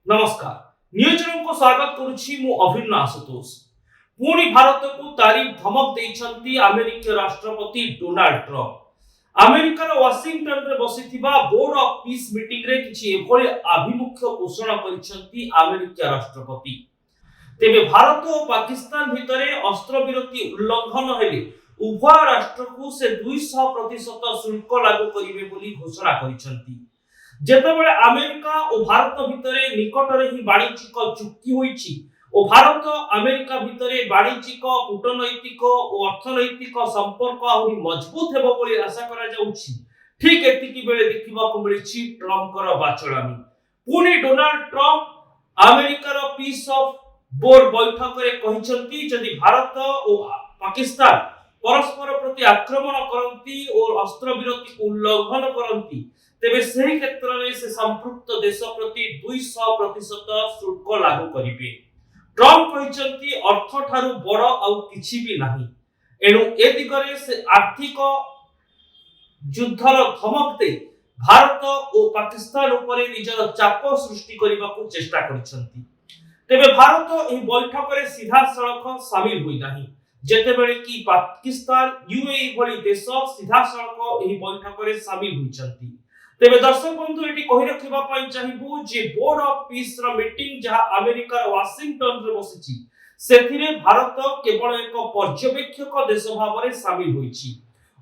नमस्कार नियोजन को स्वागत करुछि मु अभिन्न आशुतोष पुणी भारत को तारीफ धमक देइछंती अमेरिका राष्ट्रपति डोनाल्ड ट्रम्प अमेरिकार वाशिंगटन रे बसिथिबा बोर्ड ऑफ पीस मीटिंग रे किछि एभଳି आभिमुख्य घोषणा करिसंती अमेरिका राष्ट्रपति तेबे भारत और पाकिस्तान भितरे अस्त्र विरति उल्लंघन हेले उभय राष्ट्र को से 200% शुल्क लागू करिवे बोली घोषणा करिसंती जेतेबेले अमेरिका और भारत भितरे निकटरे ही वाणिज्यिक चुक्ति होईछि और भारत अमेरिका भितरे वाणिज्यिक कूटनैतिक और अर्थनैतिक संपर्क आहुरी मजबूत हेबो बोली आशा करा जाउछि ठीक एतिकी बेले देखिबाकू मिलिछि ट्रम्पकर बाचलामी पुनी डोनाल्ड ट्रम्प अमेरिकार पीस ऑफ बोर्ड बैठक रे कहिसंती जदि भारत और पाकिस्तान परस्पर प्रति आक्रमण करंती और अस्त्र विरति उल्लंघन करंती तेबे सही क्षेत्र में से संपृक्त देश प्रति 200% शुल्क लागू करिवे ट्रम्प कहिसंती अर्थ ठारू बड़ आउ किछि भी नाही एनु ए दिगरे से आर्थिक युद्धर धमक दे भारत और पाकिस्तान उपरे निजर चाप सृष्टि करबाकू चेष्टा करिसंती तेबे भारत एही बैठक रे सीधा सड़क शामिल होई नाही जेतेबेले कि पाकिस्तान यूएई भली देश सीधा सड़क एही बैठक रे शामिल होइचंती तेबे दर्शक बंधु एटी कहि रखिबा पई चाहिबू जे बोर्ड ऑफ पीस रो मीटिंग जहा अमेरिकार वाशिंगटन रे बसिछि सेथिरे भारत केवल एक पर्यवेक्षक देश भाबरे शामिल होइछि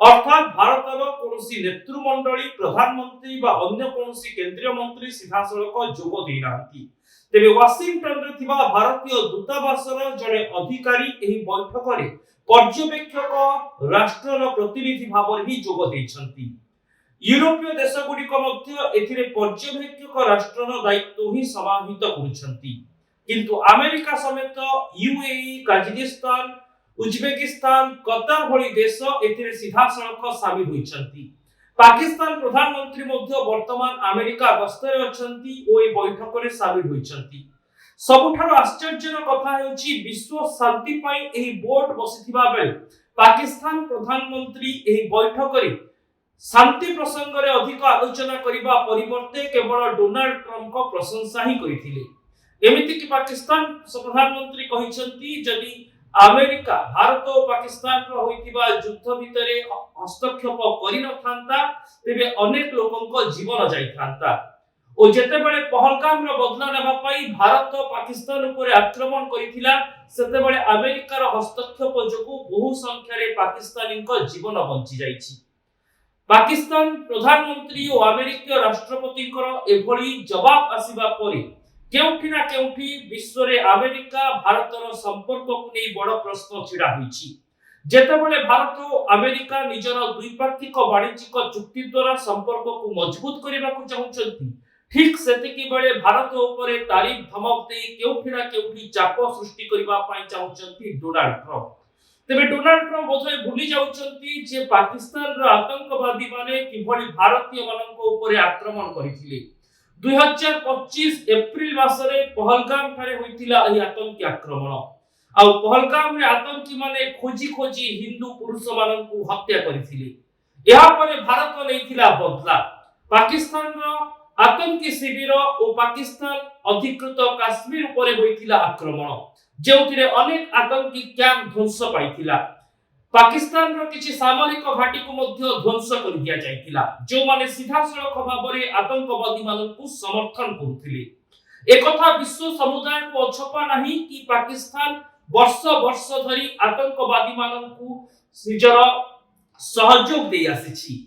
अर्थात भारतर कोनोसी नेतृमंडली प्रधानमंत्री बा अन्य कोनोसी केंद्रीय मंत्री सीधा सड़क जोग देनांती तेबे वाशिंगटन रे थिबा भारतीय दूतावासर जने अधिकारी एही बैठक रे पर्यवेक्षक राष्ट्रर प्रतिनिधि भाबरे ही जोग दैछंती यूरोपीय देश गुडिक मध्य एथिरे पर्यवेक्षक राष्ट्रर दायित्व ही समाहित करूछंती किंतु अमेरिका समेत यूएई कजाकिस्तान उज्बेकिस्तान कतर भली देश एथिरे सीधा सड़क शामिल होइछंती पाकिस्तान प्रधानमंत्री मध्य वर्तमान अमेरिका गस्तरे अछंती ओ ए बैठक रे शामिल होइछंती सबुठारो आश्चर्यजनक कथा हेउची विश्व शांति पई एही बोर्ड बसिथिबा बेले पाकिस्तान प्रधानमंत्री एही बैठक रे शांति प्रसंग रे अधिक आलोचना करिबा परिवर्ते केवल डोनाल्ड ट्रम्प को प्रशंसा ही करिथिले एमिति कि पाकिस्तान प्रधानमंत्री कहिसंती जदि अमेरिका भारत और पाकिस्तान रो होइतिबा युद्ध भितरे हस्तक्षेप करि न थांता तेबे अनेक लोकंक जीवन जाई थांता ओ जेतेबेले पहलगाम रो बदला नेबा पई भारत पाकिस्तान ऊपर आक्रमण करिथिला सेतेबेले अमेरिकार हस्तक्षेप जोगु बहु संख्या रे पाकिस्तानीक जीवन बंची जाईछि पाकिस्तान प्रधानमंत्री और अमेरिका राष्ट्रपति एभली जवाब आसीबा परे केउठी ना केउठी विश्व रे अमेरिका भारतर संपर्क को नै बड़ प्रश्न छिड़ा होईछि जेतेबेले भारत और अमेरिका निजर द्विपाक्षिक वाणिज्यिक चुक्ति द्वारा संपर्क को मजबूत करबाकू चाहुचंती ठीक सेतिकी बेले भारत ऊपर तारीफ धमक दे केउठी ना केउठी चाप सृष्टि करबा पई चाहुचंती डोनाल्ड ट्रम्प तेबे डोनाल्ड ट्रम्प बोधय भूली जाउचंती जे पाकिस्तान रो आतंकवादी माने किभली भारतीय मानक ऊपर आक्रमण करिथिले 2025 एप्रिल मासरे पहलगाम ठारे होइतिला एही आतंकी आक्रमण आ पहलगाम रे आतंकी माने खोजी खोजी हिंदू पुरुष मानकू हत्या करिथिले एहा परे भारत लेथिला बदला पाकिस्तान रो आतंकी शिविर और पाकिस्तान अधिकृत काश्मीर ऊपर होइतिला आक्रमण जेउथिरे अनेक आतंकी कैंप ध्वंस पाइथिला पाकिस्तान रो किछि सामरिक घाटी को मध्य ध्वंस कर दिया जाइतिला जो माने सीधा सड़क भाबरे आतंकवादी मानकू समर्थन करुथिले एकथा विश्व समुदाय को अछपा नाही कि पाकिस्तान वर्ष वर्ष धरि आतंकवादी मानकू निजर सहयोग देई आसीछि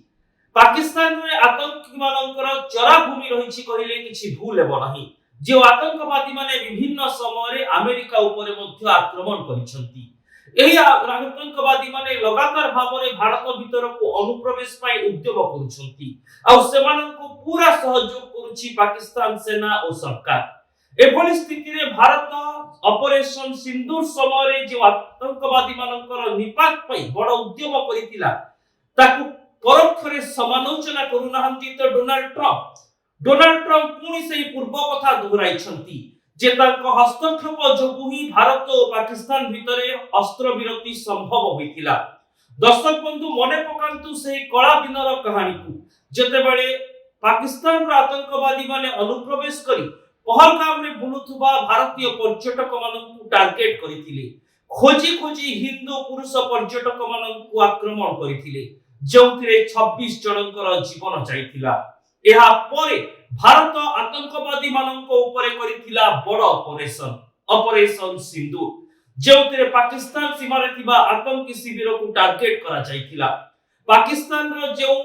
पाकिस्तान रे आतंकी मानकर चरा भूमि रहिछि कहिले किछि भूल हेबो नाही जे आतंकवादी माने विभिन्न समय रे अमेरिका ऊपर मध्य आक्रमण करिसंती एही आतंकवादी माने लगातार भाबरे भारत भीतर को अनुप्रवेश पाई उद्यम करूछंती आ सेमाननको पूरा सहयोग करूछि पाकिस्तान सेना और सरकार एभली स्थिति रे भारत ऑपरेशन सिंदूर समय रे जे आतंकवादी मानकर निपात पाई बड़ उद्यम करितिला ताकू परोक्ष रे समालोचना करूनाहंती तो डोनाल्ड ट्रम्प पुणी से पूर्व कथा दोहराइछंती जे तांको हस्तक्षेप जोगु ही भारत और पाकिस्तान भितरे अस्त्र विरति संभव होइतिला दर्शक बंधु मने पकांतु से कला दिनर कहानी को जेतेबेले पाकिस्तान रो आतंकवादी माने अनुप्रवेश करी ପହଲଗାମରେ ବୁଲୁଥିବା ଭାରତୀୟ ପର୍ଯ୍ୟଟକମାନଙ୍କୁ ଟାର୍ଗେଟ କରିଥିଲେ। ଖୋଜି ଖୋଜି ହିନ୍ଦୁ ପୁରୁଷ ପର୍ଯ୍ୟଟକମାନଙ୍କୁ ଆକ୍ରମଣ କରିଥିଲେ, ଯେଉଁଥିରେ 26 ଜଣଙ୍କର ଜୀବନ ଯାଇଥିଲା। ଏହା ପରେ ଭାରତ ଆତଙ୍କବାଦୀ ମାନଙ୍କ ଉପରେ କରିଥିଲା ବଡ଼ ଅପରେସନ ସିନ୍ଦୁର, ଯେଉଁଥିରେ ପାକିସ୍ତାନ ସୀମାରେ ଥିବା ଆତଙ୍କୀ ଶିବିରକୁ ଟାର୍ଗେଟ କରାଯାଇଥିଲା। ପାକିସ୍ତାନର ଯେଉଁ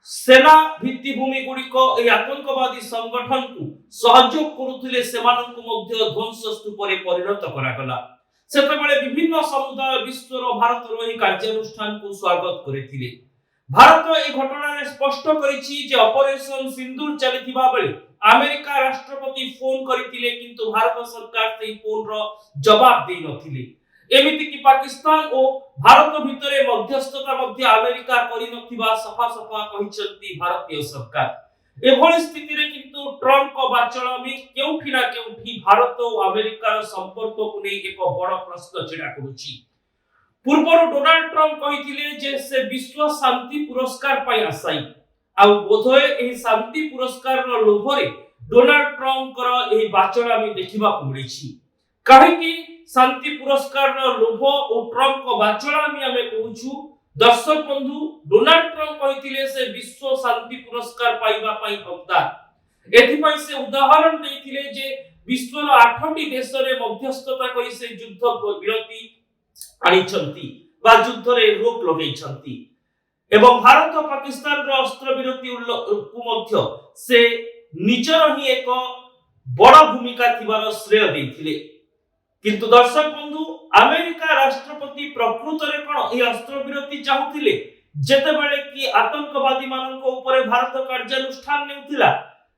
ସେନା ଭିତ୍ତିଭୂମି ଗୁଡିକ ଏହି ଆତଙ୍କବାଦୀ ସଂଗଠନକୁ ସହଯୋଗ କରୁଥିଲେ, ସେମାନଙ୍କୁ ମଧ୍ୟ ଧ୍ୱଂସ ସ୍ତୂପରେ ପରିଣତ କରାଗଲା। ସେତେବେଳେ ବିଭିନ୍ନ ସମୁଦାୟ ବିଶ୍ୱର ଭାରତର ଏହି କାର୍ଯ୍ୟାନୁଷ୍ଠାନକୁ ସ୍ୱାଗତ କରିଥିଲେ। ଭାରତ ଏହି ଘଟଣାରେ ସ୍ପଷ୍ଟ କରିଛି ଯେ ଅପରେସନ ସିନ୍ଦୁର ଚାଲିଥିବା ବେଳେ ଆମେରିକା ରାଷ୍ଟ୍ରପତି ଫୋନ କରିଥିଲେ, କିନ୍ତୁ ଭାରତ ସରକାର ସେହି ଫୋନର ଜବାବ ଦେଇନଥିଲେ। ଏମିତିକି ପାକିସ୍ତାନ ଓ ଭାରତ ଭିତରେ ମଧ୍ୟସ୍ଥତା ମଧ୍ୟ ଆମେରିକା କରିନଥିବା ସଫା କହିଛନ୍ତି ଭାରତୀୟ ସରକାର। ଏଭଳି ସ୍ଥିତିରେ କିନ୍ତୁ ଟ୍ରମ୍ପଙ୍କ ବାଚଳମୀ କେଉଁଠି ନା କେଉଁଠି ଭାରତ ଓ ଆମେରିକାର ସମ୍ପର୍କକୁ ନେଇ ଏକ ବଡ଼ ପ୍ରଶ୍ନ ଛିଡ଼ା କରୁଛି। ପୂର୍ବରୁ ଡୋନାଲ୍ଡ ଟ୍ରମ୍ପ କହିଥିଲେ ଯେ ସେ ବିଶ୍ୱ ଶାନ୍ତି ପୁରସ୍କାର ପାଇଁ ଆଶାୟୀ, ଆଉ ବୋଧହୁଏ ଏହି ଶାନ୍ତି ପୁରସ୍କାରର ଲୋଭରେ ଡୋନାଲ୍ଡ ଟ୍ରମ୍ପଙ୍କର ଏହି ବାଚଳମୀ ଦେଖିବାକୁ ମିଳିଛି। କାହିଁକି ଶାନ୍ତି ପୁରସ୍କାରର ଲୋଭ ଓ ଟ୍ରମ୍ପଙ୍କ ବାଚଳମୀ ଆମେ କହୁଛୁ? ଦର୍ଶକ ବନ୍ଧୁ, ଡୋନାଲ୍ଡ ଟ୍ରମ୍ପ କହିଥିଲେ ସେ ବିଶ୍ୱ ଶାନ୍ତି ପୁରସ୍କାର ପାଇବା ପାଇଁ ହକଦାର। ଏଥିପାଇଁ ସେ ଉଦାହରଣ ଦେଇଥିଲେ ଯେ ବିଶ୍ୱର 8ଟି ଦେଶରେ ମଧ୍ୟସ୍ଥତା କରି ସେ ଯୁଦ୍ଧ ବିରତି ଆଣିଛନ୍ତି ବା ଯୁଦ୍ଧରେ ରୋକ ଲଗାଇଛନ୍ତି, ଏବଂ ଭାରତ ପାକିସ୍ତାନର ଅସ୍ତ୍ର ବିରତିକୁ ମଧ୍ୟ ସେ ନିଜର ହିଁ ଏକ ବଡ଼ ଭୂମିକା ଥିବାର ଶ୍ରେୟ ଦେଇଥିଲେ। କିନ୍ତୁ ଦର୍ଶକ ବନ୍ଧୁ, ଆମେରିକା ରାଷ୍ଟ୍ରପତି ପ୍ରକୃତରେ କଣ ଏହି ଅସ୍ତ୍ର ବିରତି ଚାହୁଁଥିଲେ? ଯେତେବେଳେ କି ଆତଙ୍କବାଦୀ ମାନଙ୍କ ଉପରେ ଭାରତ କାର୍ଯ୍ୟାନୁଷ୍ଠାନ ନେଉଥିଲା,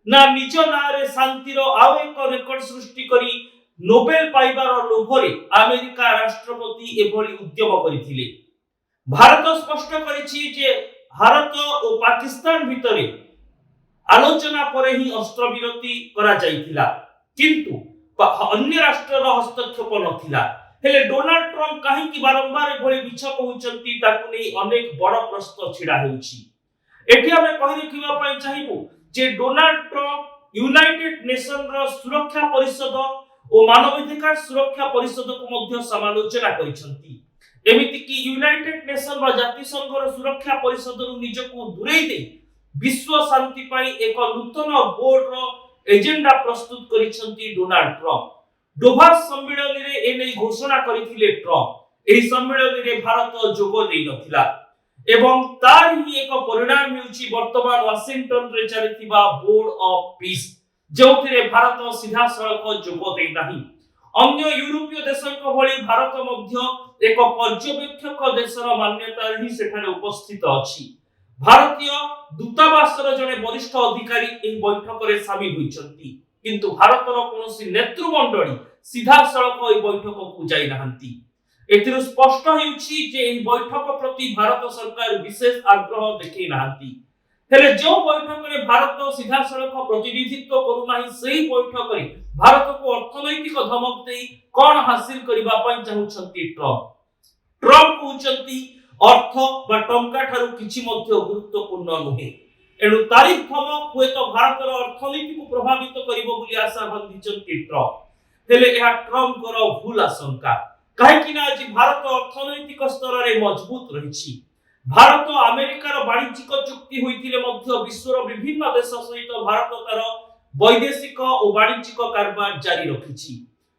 ନା ନିଜ ନାଁରେ ଶାନ୍ତିର ଆଉ ଏକ ରେକର୍ଡ ସୃଷ୍ଟି କରି ନୋବେଲ ପାଇବାର ଲୋଭରେ ଆମେରିକା ରାଷ୍ଟ୍ରପତି ଏଭଳି ଉଦ୍ୟମ କରିଥିଲେ? ଭାରତ ସ୍ପଷ୍ଟ କରିଛି ଯେ ଭାରତ ଓ ପାକିସ୍ତାନ ଭିତରେ ଆଲୋଚନା ପରେ ହିଁ ଅସ୍ତ୍ର ବିରତି କରାଯାଇଥିଲା, କିନ୍ତୁ ଅନ୍ୟ ରାଷ୍ଟ୍ରର ହସ୍ତକ୍ଷେପ ନଥିଲା। ହେଲେ ଡୋନାଲ୍ଡ ଟ୍ରମ୍ପ କାହିଁକି ବାରମ୍ବାର ଏଭଳି ମିଛ କହୁଛନ୍ତି, ତାକୁ ନେଇ ଅନେକ ବଡ଼ ପ୍ରଶ୍ନ ଛିଡ଼ା ହେଉଛି। ଏଠି ଆମେ କହି ରଖିବା ପାଇଁ ଚାହିଁବୁ ଯେ ଡୋନାଲ୍ଡ ଟ୍ରମ୍ପ ୟୁନାଇଟେଡ୍ ନେସନର ସୁରକ୍ଷା ପରିଷଦ ଓ ମାନବାଧିକାର ସୁରକ୍ଷା ପରିଷଦକୁ ମଧ୍ୟ ସମାଲୋଚନା କରିଛନ୍ତି। ଏମିତିକି ୟୁନାଇଟେଡ୍ ନେସନ ବା ଜାତିସଂଘର ସୁରକ୍ଷା ପରିଷଦରୁ ନିଜକୁ ଦୂରେଇ ଦେଇ ବିଶ୍ୱ ଶାନ୍ତି ପାଇଁ ଏକ ନୂତନ ବୋର୍ଡର ଏଜେଣ୍ଡା ପ୍ରସ୍ତୁତ କରିଛନ୍ତି ଡୋନାଲ୍ଡ ଟ୍ରମ୍ପ। ଡୋଭାସ ସମ୍ମିଳନୀରେ ଏନେଇ ଘୋଷଣା କରିଥିଲେ ଟ୍ରମ୍ପ। ଏହି ସମ୍ମିଳନୀରେ ଭାରତ ଯୋଗ ଦେଇନଥିଲା ଏବଂ ତାର ହିଁ ଏକ ପରିଣାମ ହେଉଛି ବର୍ତ୍ତମାନ ୱାଶିଂଟନରେ ଚାଲିଥିବା ବୋର୍ଡ ଅଫ ପିସ୍, ଯେଉଁଥିରେ ଭାରତ ସିଧାସଳଖ ଯୋଗ ଦେଇନାହିଁ। ଅନ୍ୟ ୟୁରୋପୀୟ ଦେଶଙ୍କ ଭଳି ଭାରତ ମଧ୍ୟ ଏକ ପର୍ଯ୍ୟବେକ୍ଷକ ଦେଶର ମାନ୍ୟତାରେ ହିଁ ସେଠାରେ ଉପସ୍ଥିତ ଅଛି। ଭାରତୀୟ ଦୂତାବାସର ଜଣେ ବରିଷ୍ଠ ଅଧିକାରୀ ଏହି ବୈଠକରେ ସାମିଲ ହୋଇଛନ୍ତି, କିନ୍ତୁ ଭାରତର କୌଣସି ନେତୃମଣ୍ଡଳୀ ସିଧାସଳଖ ଏହି ବୈଠକକୁ ଯାଇନାହାନ୍ତି। ଏଥିରୁ ସ୍ପଷ୍ଟ ହେଉଛି ଯେ ଏହି ବୈଠକ ପ୍ରତି ଭାରତ ସରକାର ବିଶେଷ ଆଗ୍ରହ ଦେଖାଇ ନାହାନ୍ତି। ହେଲେ ଯେଉଁ ବୈଠକରେ ଭାରତ ସିଧାସଳଖ ପ୍ରତିନିଧିତ୍ୱ କରୁନାହିଁ, ସେହି ବୈଠକରେ ଭାରତକୁ ଅର୍ଥନୈତିକ ଧମକ ଦେଇ କଣ ହାସିଲ କରିବା ପାଇଁ ଚାହୁଁଛନ୍ତି ଟ୍ରମ୍ପ? ଟ୍ରମ୍ପ କହୁଛନ୍ତି ଅର୍ଥ ବା ଟଙ୍କା ଠାରୁ କିଛି ମଧ୍ୟ ଗୁରୁତ୍ୱପୂର୍ଣ୍ଣ ନୁହେଁ। ଏଣୁ ତାରିଫ ଧମକ ହୁଏତ ଭାରତର ଅର୍ଥନୀତିକୁ ପ୍ରଭାବିତ କରିବ ବୋଲି ଆଶା ବାନ୍ଧିଛନ୍ତି ଟ୍ରମ୍ପ। ହେଲେ ଏହା ଟ୍ରମ୍ପଙ୍କର ଭୁଲ ଆଶଙ୍କା, କାହିଁକି ନା ଆଜି ଭାରତ ଅର୍ଥନୈତିକ ସ୍ତରରେ ମଜବୁତ ରହିଛି। ଭାରତ ଆମେରିକାର ବାଣିଜ୍ୟିକ ଚୁକ୍ତି ହୋଇଥିଲେ ମଧ୍ୟ ବିଶ୍ୱର ବିଭିନ୍ନ ଦେଶ ସହିତ ଭାରତ ତାର ବୈଦେଶିକ ଓ ବାଣିଜ୍ୟିକ କାରବାର ଜାରି ରଖିଛି।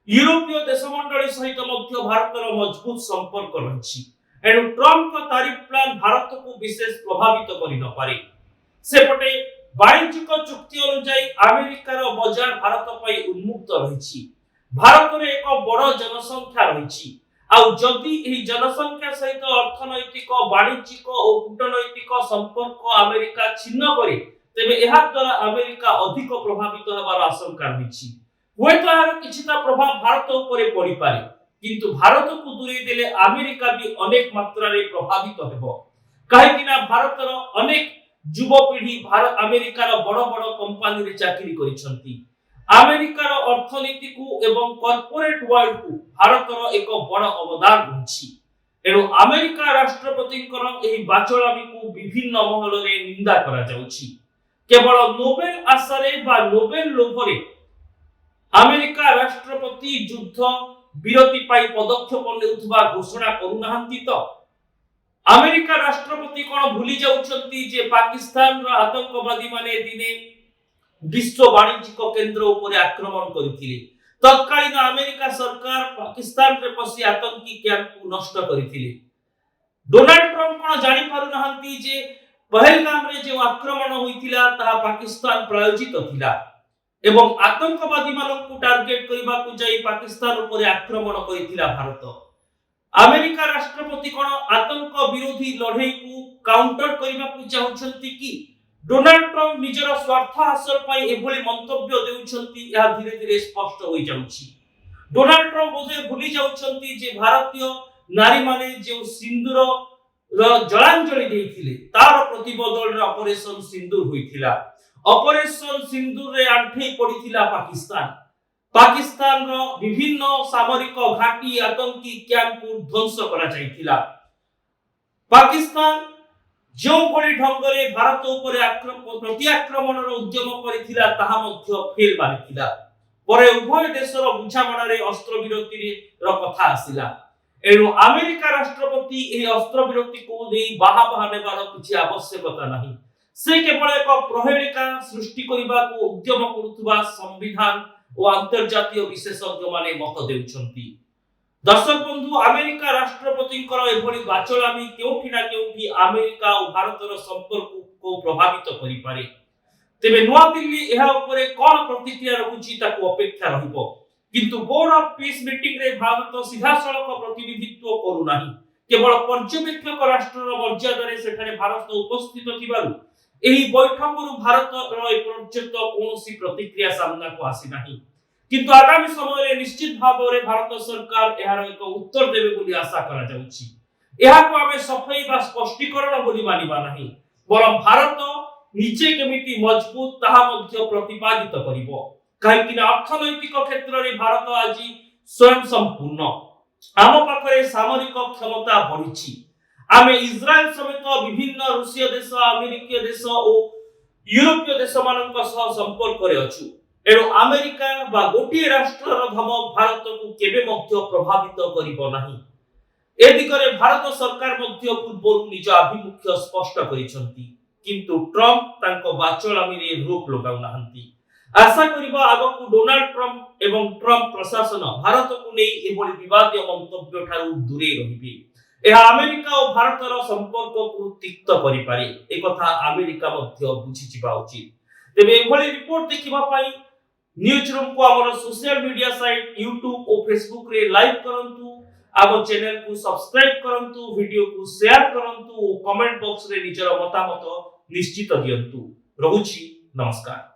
ୟୁରୋପୀୟ ଦେଶମଣ୍ଡଳୀ ସହିତ ମଧ୍ୟ ଭାରତର ମଜବୁତ ସମ୍ପର୍କ ରହିଛି। ଏଣୁ ଟ୍ରମ୍ପଙ୍କ ତାରିଫ ପ୍ଲାନ ଭାରତକୁ ବିଶେଷ ପ୍ରଭାବିତ କରିନପାରେ। ସେପଟେ ବାଣିଜ୍ୟିକ ଚୁକ୍ତି ଅନୁଯାୟୀ ଆମେରିକାର ବଜାର ଭାରତ ପାଇଁ ଉନ୍ମୁକ୍ତ ରହିଛି। ଭାରତରେ ଏକ ବଡ଼ ଜନସଂଖ୍ୟା ରହିଛି, ଆଉ ଯଦି ଏହି ଜନସଂଖ୍ୟା ସହିତ ଅର୍ଥନୈତିକ, ବାଣିଜ୍ୟିକ ଓ କୂଟନୈତିକ ସମ୍ପର୍କ ଆମେରିକା ଛିନ୍ନ କରେ, ତେବେ ଏହା ଦ୍ୱାରା ଆମେରିକା ଅଧିକ ପ୍ରଭାବିତ ହେବାର ଆଶଙ୍କା ରହିଛି। ହୁଏତ ଏହାର କିଛିଟା ପ୍ରଭାବ ଭାରତ ଉପରେ ପଡ଼ିପାରେ, କିନ୍ତୁ ଭାରତକୁ ଦୂରେଇ ଦେଲେ ଆମେରିକା ବି ଅନେକ ମାତ୍ରାରେ ପ୍ରଭାବିତ ହେବ। କାହିଁକି ନା ଭାରତର ଅନେକ ଯୁବପିଢ଼ି ଆମେରିକାର ବଡ଼ ବଡ଼ କମ୍ପାନୀରେ ଚାକିରି କରିଛନ୍ତି। ଆମେରିକାର ଅର୍ଥନୀତିକୁ ଏବଂ କର୍ପୋରେଟ ୱାର୍ଲଡକୁ ଭାରତର ଏକ ବଡ଼ ଅବଦାନ ରହିଛି। ଏଣୁ ଆମେରିକା ରାଷ୍ଟ୍ରପତିଙ୍କର ଏହି ବାଚଳମୀକୁ ବିଭିନ୍ନ ମହଲରେ ନିନ୍ଦା କରାଯାଉଛି। କେବଳ ନୋବେଲ ଆଶାରେ ବା ନୋବେଲ ଲୋଭରେ ଆମେରିକା ରାଷ୍ଟ୍ରପତି ଯୁଦ୍ଧ ବିରତି ପାଇଁ ପଦକ୍ଷେପ ନେଉଥିବା ଘୋଷଣା କରୁନାହାନ୍ତି ତ? ଆମେରିକା ରାଷ୍ଟ୍ରପତି କଣ ଭୁଲି ଯାଉଛନ୍ତି ଯେ ପାକିସ୍ତାନର ଆତଙ୍କବାଦୀ ମାନେ ଦିନେ ବିଶ୍ୱ ବାଣିଜ୍ୟିକ କେନ୍ଦ୍ର ଉପରେ ଆକ୍ରମଣ କରିଥିଲେ। ତତ୍କାଳୀନ ଆମେରିକା ସରକାର ପାକିସ୍ତାନରେ ପଶି ଆତଙ୍କୀ କ୍ୟାମ୍ପକୁ ନଷ୍ଟ କରିଥିଲେ। ଡୋନାଲ୍ଡ ଟ୍ରମ୍ପ କଣ ଜାଣି ପାରୁନାହାନ୍ତି ଯେ ପହେଲଗାମରେ ଯେଉଁ ଆକ୍ରମଣ ହୋଇଥିଲା ତାହା ପାକିସ୍ତାନ ପ୍ରାୟୋଜିତ ଥିଲା ଏବଂ ଆତଙ୍କବାଦୀ ମାନଙ୍କୁ ଟାର୍ଗେଟ କରିବାକୁ ଯାଇ ପାକିସ୍ତାନ ଉପରେ ଆକ୍ରମଣ କରିଥିଲା ଭାରତ। ଆମେରିକା ରାଷ୍ଟ୍ରପତି କଣ ଆତଙ୍କ ବିରୋଧୀ ଲଢେଇକୁ କାଉଣ୍ଟର କରିବାକୁ ଚାହୁଁଛନ୍ତି କି? ଡୋନାଲ୍ଡ ଟ୍ରମ୍ପ ନିଜର ସ୍ୱାର୍ଥ ହାସଲ ପାଇଁ ଏଭଳି ମନ୍ତବ୍ୟ ଦେଉଛନ୍ତି, ଏହା ଧୀରେ ଧୀରେ ସ୍ପଷ୍ଟ ହୋଇଯାଉଛି। ଡୋନାଲ୍ଡ ଟ୍ରମ୍ପ ବୋଧେ ଭୁଲି ଯାଉଛନ୍ତି ଯେ ଭାରତୀୟ ନାରୀମାନେ ଯେଉଁ ସିନ୍ଦୁର ଜଳାଞ୍ଜଳି ଦେଇଥିଲେ ତାର ପ୍ରତିବଦଳରେ ଅପରେସନ ସିନ୍ଦୁର ହୋଇଥିଲା। ଅପରେସନ ସିନ୍ଦୁରରେ ଆଣ୍ଠେଇ ପଡିଥିଲା ପାକିସ୍ତାନ। ପାକିସ୍ତାନର ବିଭିନ୍ନ ସାମରିକ ଘାଟି ଆତଙ୍କୀ କ୍ୟାମ୍ପକୁ ଧ୍ୱଂସ କରାଯାଇଥିଲା। ପାକିସ୍ତାନ ଯେଉଁଭଳି ଢଙ୍ଗରେ ଭାରତ ଉପରେ ପ୍ରତି ଆକ୍ରମଣର ଉଦ୍ୟମ କରିଥିଲା ତାହା ମଧ୍ୟ ଫେଲ୍ ମାରିଥିଲା। ପରେ ଉଭୟ ଦେଶର ବୁଝାମଣାରେ ଅସ୍ତ୍ରବିରତିର କଥା ଆସିଲା। ଏଣୁ ଆମେରିକା ରାଷ୍ଟ୍ରପତି ଏହି ଅସ୍ତ୍ରବିରତିକୁ ନେଇ ବାହା ନେବାର କିଛି ଆବଶ୍ୟକତା ନାହିଁ। ସେ କେବଳ ଏକ ପ୍ରହେଳିକା ସୃଷ୍ଟି କରିବାକୁ ଉଦ୍ୟମ କରୁଥିବା ସମ୍ବିଧାନ ଓ ଆନ୍ତର୍ଜାତୀୟ ବିଶେଷଜ୍ଞମାନେ ମତ ଦେଉଛନ୍ତି। ଦର୍ଶକ ବନ୍ଧୁ, ଆମେରିକା ରାଷ୍ଟ୍ରପତିଙ୍କର ଏଭଳି ବାଚଲାମି କେଉଁଠି ନା କେଉଁଠି ଆମେରିକା ଓ ଭାରତର ସମ୍ପର୍କକୁ ପ୍ରଭାବିତ କରିପାରେ। ତେବେ ନୂଆଦିଲ୍ଲୀ ଏହା ଉପରେ କଣ ପ୍ରତିକ୍ରିୟା ରଖୁଛି ତାକୁ ଅପେକ୍ଷା ରହିବ। କିନ୍ତୁ ବୋର୍ଡ ଅଫ ପିସ୍ ମିଟିଂରେ ଭାରତ ସିଧାସଳଖ ପ୍ରତିନିଧିତ୍ୱ କରୁନାହିଁ। କେବଳ ପର୍ଯ୍ୟବେକ୍ଷକ ରାଷ୍ଟ୍ରର ମର୍ଯ୍ୟାଦାରେ ସେଠାରେ ଭାରତ ଉପସ୍ଥିତ ଥିବାରୁ ଏହି ବୈଠକରୁ ଭାରତର ଏପର୍ଯ୍ୟନ୍ତ କୌଣସି ପ୍ରତିକ୍ରିୟା ସାମ୍ନାକୁ ଆସିନାହିଁ। କିନ୍ତୁ ଆଗାମୀ ସମୟରେ ନିଶ୍ଚିତ ଭାବରେ ଭାରତ ସରକାର ଏହାର ଏକ ଉତ୍ତର ଦେବେ ବୋଲି ଆଶା କରାଯାଉଛି। ଏହାକୁ ଆମେ ସଫେଇ ବା ସ୍ପଷ୍ଟୀକରଣ ବୋଲି ମାନିବା ନାହିଁ, ବରଂ ଭାରତ ନିଜେ କେମିତି ମଜବୁତ ତାହା ମଧ୍ୟ ପ୍ରତିପାଦିତ କରିବ। କାହିଁକି ନା ଅର୍ଥନୈତିକ କ୍ଷେତ୍ରରେ ଭାରତ ଆଜି ସ୍ୱୟଂ ସମ୍ପୂର୍ଣ୍ଣ। ଆମ ପାଖରେ ସାମରିକ କ୍ଷମତା ବଢିଛି। ଆମେ ଇସ୍ରାଏଲ ସମେତ ବିଭିନ୍ନ ରୁଷୀୟ ଦେଶ, ଆମେରିକୀୟ ଦେଶ ଓ ୟୁରୋପୀୟ ଦେଶମାନଙ୍କ ସହ ସମ୍ପର୍କରେ ଅଛୁ। ଏଣୁ ଆମେରିକା ବା ଗୋଟିଏ ରାଷ୍ଟ୍ରର ଧମକ ଭାରତକୁ କେବେ ମଧ୍ୟ ପ୍ରଭାବିତ କରିବ ନାହିଁ। ଏ ଦିଗରେ ଭାରତ ସରକାର ମଧ୍ୟ ପୂର୍ବରୁ ନିଜ ଆଭିମୁଖ୍ୟ ସ୍ପଷ୍ଟ କରିଛନ୍ତି। କିନ୍ତୁ ଟ୍ରମ୍ପ ତାଙ୍କ ବାଚଲାମିରେ ରୋକ ଲଗାଉନାହାନ୍ତି। ଆଶା କରିବା ଆଗକୁ ଡୋନାଲ୍ଡ ଟ୍ରମ୍ପ ଏବଂ ଟ୍ରମ୍ପ ପ୍ରଶାସନ ଭାରତକୁ ନେଇ ଏଭଳି ବିବାଦୀୟ ମନ୍ତବ୍ୟ ଠାରୁ ଦୂରେଇ ରହିବେ। ଏହା ଆମେରିକା ଓ ଭାରତର ସମ୍ପର୍କକୁ ତିକ୍ତ କରିପାରେ। ଏକଥା ଆମେରିକା ମଧ୍ୟ ବୁଝିଯିବା ଉଚିତ। ତେବେ ଏଭଳି ରିପୋର୍ଟ ଦେଖିବା ପାଇଁ न्यूज रूम को आमर सोशल मीडिया साइट यूट्यूब और फेसबुक रे लाइक करंतु, आम चैनल को सब्सक्राइब करंतु, वीडियो को शेयर करंतु और कमेंट बॉक्स रे निजर मतामत निश्चित दियंतु। रहुछि, नमस्कार।